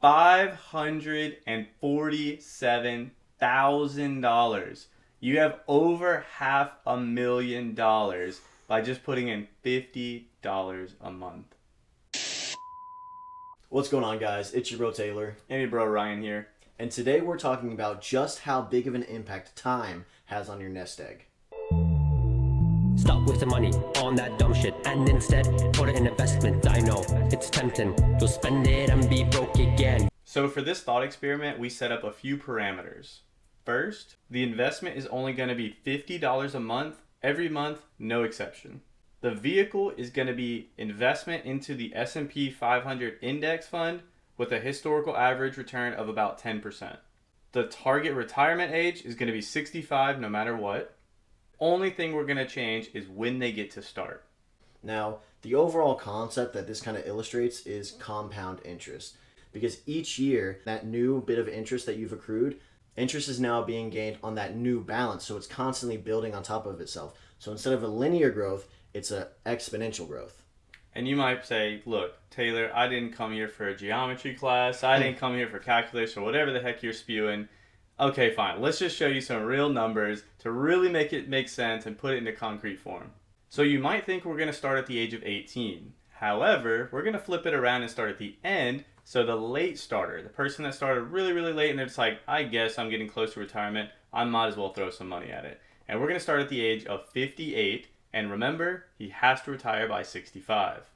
$547,000. You have over $500,000 by just putting in $50 a month. What's going on, guys? It's your bro Taylor. And your bro Ryan here. And today we're talking about just how big of an impact time has on your nest egg. Stop wasting money on that dumb shit and instead put it in investment. I know it's tempting. You'll spend it and be broke again. So for this thought experiment, we set up a few parameters. First, the investment is only going to be $50 a month, every month, no exception. The vehicle is going to be investment into the S&P 500 index fund with a historical average return of about 10%. The target retirement age is going to be 65 no matter what. Only thing we're going to change is when they get to start. Now, the overall concept that this kind of illustrates is compound interest. Because each year, that new bit of interest that you've accrued, interest is now being gained on that new balance. So it's constantly building on top of itself. So instead of a linear growth, it's an exponential growth. And you might say, look, Taylor, I didn't come here for a geometry class. I didn't come here for calculus or whatever the heck you're spewing. Okay, fine. Let's just show you some real numbers to really make it make sense and put it into concrete form. So you might think we're going to start at the age of 18. However, we're going to flip it around and start at the end. So the late starter, the person that started really, really late and they're just like, I guess I'm getting close to retirement. I might as well throw some money at it. And we're going to start at the age of 58. And remember, he has to retire by 65.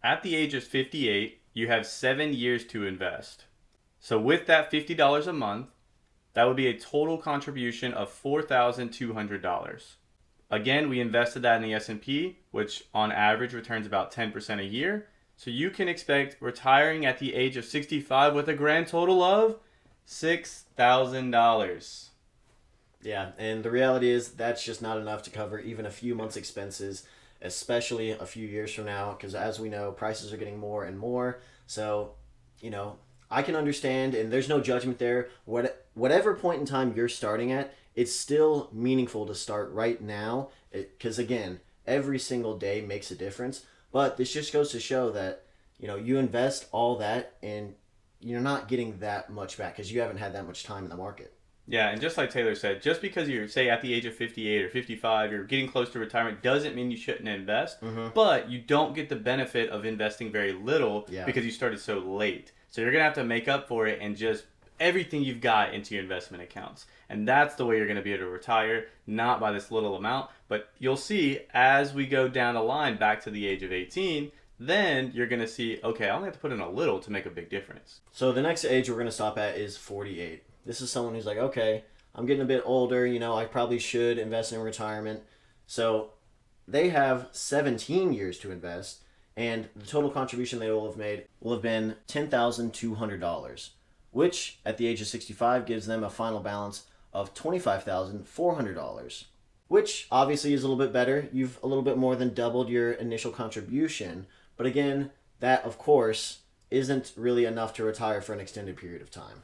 At the age of 58, you have 7 years to invest. So with that $50 a month, that would be a total contribution of $4,200. Again, we invested that in the S&P, which on average returns about 10% a year. So you can expect retiring at the age of 65 with a grand total of $6,000. Yeah, and the reality is that's just not enough to cover even a few months' expenses, especially a few years from now, because as we know, prices are getting more and more. So, I can understand, and there's no judgment there. Whatever point in time you're starting at, it's still meaningful to start right now, because again, every single day makes a difference. But this just goes to show that, you invest all that and you're not getting that much back because you haven't had that much time in the market. Yeah, and just like Taylor said, just because you're, say, at the age of 58 or 55, you're getting close to retirement, doesn't mean you shouldn't invest. Mm-hmm. But you don't get the benefit of investing very little because you started so late. So you're going to have to make up for it and just everything you've got into your investment accounts. And that's the way you're going to be able to retire, not by this little amount. But you'll see as we go down the line back to the age of 18, then you're going to see, okay, I only have to put in a little to make a big difference. So the next age we're going to stop at is 48. This is someone who's like, okay, I'm getting a bit older, I probably should invest in retirement. So they have 17 years to invest, and the total contribution they will have been $10,200, which at the age of 65 gives them a final balance of $25,400, which obviously is a little bit better. You've a little bit more than doubled your initial contribution, but again, that of course isn't really enough to retire for an extended period of time.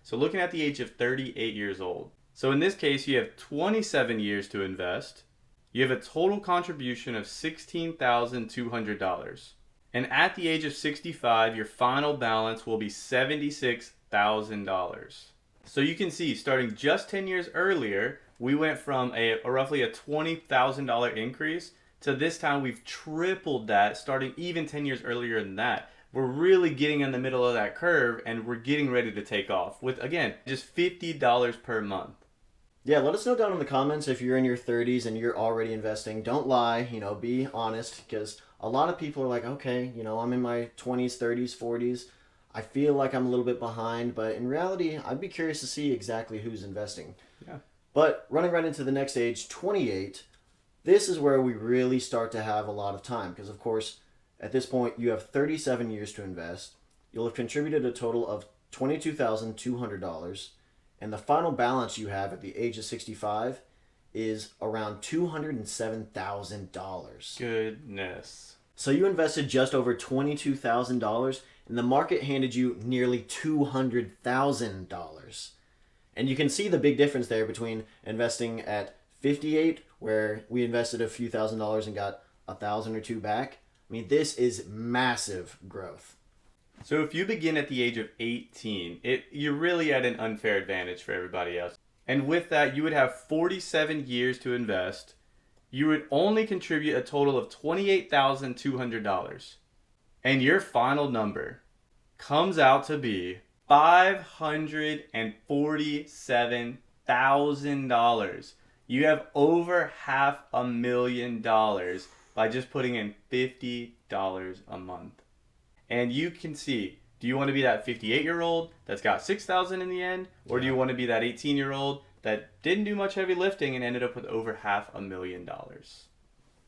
So looking at the age of 38 years old. So in this case, you have 27 years to invest. You have a total contribution of $16,200. And at the age of 65, your final balance will be $76,000. So you can see, starting just 10 years earlier, we went from roughly a $20,000 increase to this time we've tripled that, starting even 10 years earlier than that. We're really getting in the middle of that curve and we're getting ready to take off with, again, just $50 per month. Yeah, let us know down in the comments if you're in your 30s and you're already investing. Don't lie, be honest, because a lot of people are like, okay, I'm in my 20s, 30s, 40s. I feel like I'm a little bit behind, but in reality, I'd be curious to see exactly who's investing. Yeah. But running right into the next age, 28, this is where we really start to have a lot of time because, of course, at this point, you have 37 years to invest. You'll have contributed a total of $22,200, and the final balance you have at the age of 65 is around $207,000. Goodness. So you invested just over $22,000, and the market handed you nearly $200,000. And you can see the big difference there between investing at 58, where we invested a few $1,000s and got $1,000 or $2,000 back. I mean, this is massive growth. So if you begin at the age of 18, you're really at an unfair advantage for everybody else. And with that, you would have 47 years to invest. You would only contribute a total of $28,200. And your final number comes out to be $547,000. You have over $500,000 by just putting in $50 a month. And you can see, do you want to be that 58-year-old that's got $6,000 in the end? Or do you want to be that 18-year-old that didn't do much heavy lifting and ended up with over $500,000?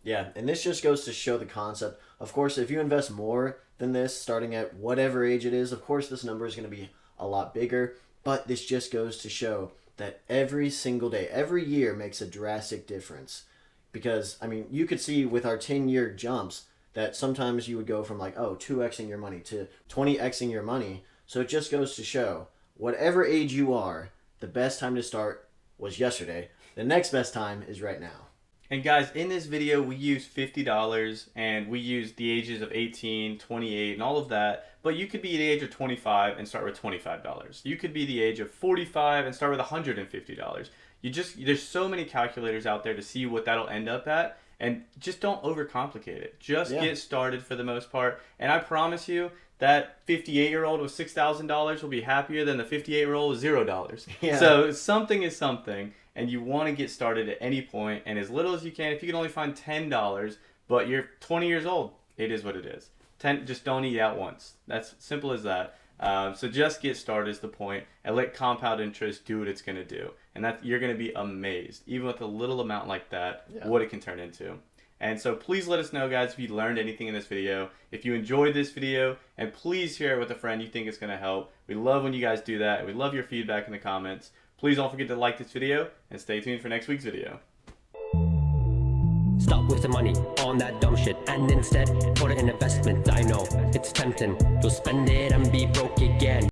Yeah, and this just goes to show the concept. Of course, if you invest more than this, starting at whatever age it is, of course this number is going to be a lot bigger. But this just goes to show that every single day, every year makes a drastic difference. Because, I mean, you could see with our 10-year jumps that sometimes you would go from like, 2xing your money to 20xing your money. So it just goes to show, whatever age you are, the best time to start was yesterday. The next best time is right now. And guys, in this video, we use $50 and we use the ages of 18, 28, and all of that. But you could be the age of 25 and start with $25. You could be the age of 45 and start with $150. There's so many calculators out there to see what that'll end up at. And just don't overcomplicate it. Just get started for the most part. And I promise you, that 58-year-old with $6,000 will be happier than the 58-year-old with $0. Yeah. So something is something, and you want to get started at any point, and as little as you can. If you can only find $10, but you're 20 years old, it is what it is. Just don't eat out once. That's simple as that. So just get started is the point, and let compound interest do what it's going to do. And you're going to be amazed, even with a little amount like that, what it can turn into. And so please let us know, guys, if you learned anything in this video, if you enjoyed this video, and please share it with a friend you think it's going to help. We love when you guys do that, and we love your feedback in the comments. Please don't forget to like this video, and stay tuned for next week's video. Stop wasting money on that dumb shit and instead put it in investment. I know it's tempting. You'll spend it and be broke again.